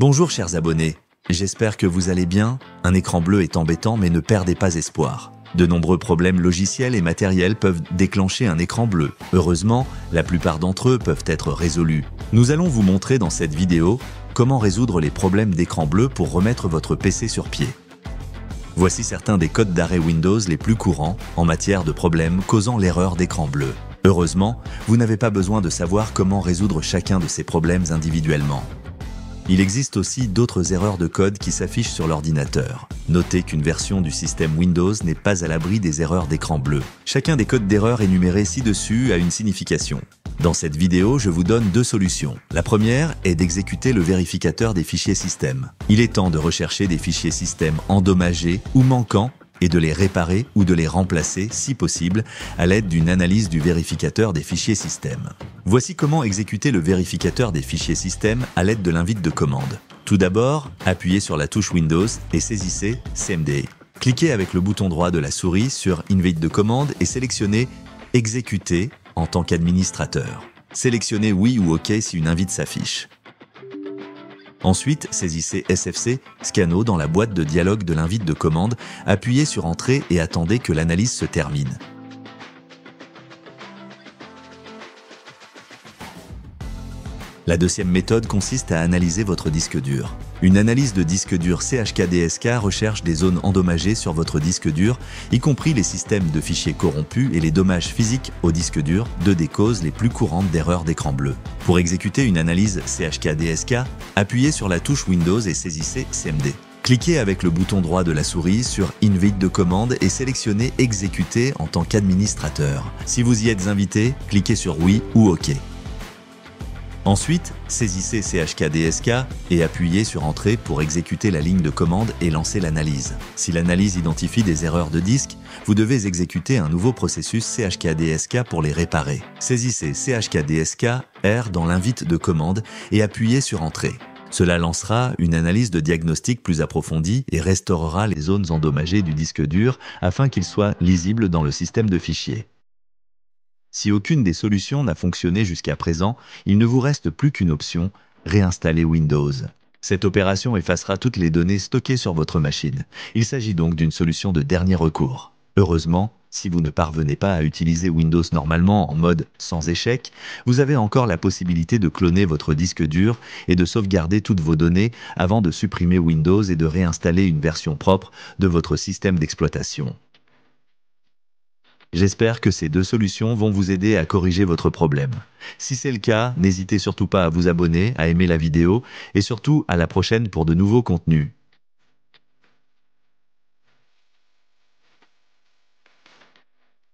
Bonjour chers abonnés, j'espère que vous allez bien. Un écran bleu est embêtant mais ne perdez pas espoir. De nombreux problèmes logiciels et matériels peuvent déclencher un écran bleu. Heureusement, la plupart d'entre eux peuvent être résolus. Nous allons vous montrer dans cette vidéo comment résoudre les problèmes d'écran bleu pour remettre votre PC sur pied. Voici certains des codes d'arrêt Windows les plus courants en matière de problèmes causant l'erreur d'écran bleu. Heureusement, vous n'avez pas besoin de savoir comment résoudre chacun de ces problèmes individuellement. Il existe aussi d'autres erreurs de code qui s'affichent sur l'ordinateur. Notez qu'une version du système Windows n'est pas à l'abri des erreurs d'écran bleu. Chacun des codes d'erreur énumérés ci-dessus a une signification. Dans cette vidéo, je vous donne deux solutions. La première est d'exécuter le vérificateur des fichiers système. Il est temps de rechercher des fichiers système endommagés ou manquants et de les réparer ou de les remplacer, si possible, à l'aide d'une analyse du vérificateur des fichiers système. Voici comment exécuter le vérificateur des fichiers système à l'aide de l'invite de commande. Tout d'abord, appuyez sur la touche Windows et saisissez CMD. Cliquez avec le bouton droit de la souris sur Invite de commande et sélectionnez Exécuter en tant qu'administrateur. Sélectionnez Oui ou OK si une invite s'affiche. Ensuite, saisissez SFC Scano dans la boîte de dialogue de l'invite de commande, appuyez sur Entrée et attendez que l'analyse se termine. La deuxième méthode consiste à analyser votre disque dur. Une analyse de disque dur CHKDSK recherche des zones endommagées sur votre disque dur, y compris les systèmes de fichiers corrompus et les dommages physiques au disque dur, deux des causes les plus courantes d'erreurs d'écran bleu. Pour exécuter une analyse CHKDSK, appuyez sur la touche Windows et saisissez CMD. Cliquez avec le bouton droit de la souris sur Invite de commande et sélectionnez Exécuter en tant qu'administrateur. Si vous y êtes invité, cliquez sur Oui ou OK. Ensuite, saisissez CHKDSK et appuyez sur Entrée pour exécuter la ligne de commande et lancer l'analyse. Si l'analyse identifie des erreurs de disque, vous devez exécuter un nouveau processus CHKDSK pour les réparer. Saisissez CHKDSK R dans l'invite de commande et appuyez sur Entrée. Cela lancera une analyse de diagnostic plus approfondie et restaurera les zones endommagées du disque dur afin qu'il soit lisible dans le système de fichiers. Si aucune des solutions n'a fonctionné jusqu'à présent, il ne vous reste plus qu'une option, réinstaller Windows. Cette opération effacera toutes les données stockées sur votre machine. Il s'agit donc d'une solution de dernier recours. Heureusement, si vous ne parvenez pas à utiliser Windows normalement en mode sans échec, vous avez encore la possibilité de cloner votre disque dur et de sauvegarder toutes vos données avant de supprimer Windows et de réinstaller une version propre de votre système d'exploitation. J'espère que ces deux solutions vont vous aider à corriger votre problème. Si c'est le cas, n'hésitez surtout pas à vous abonner, à aimer la vidéo et surtout à la prochaine pour de nouveaux contenus.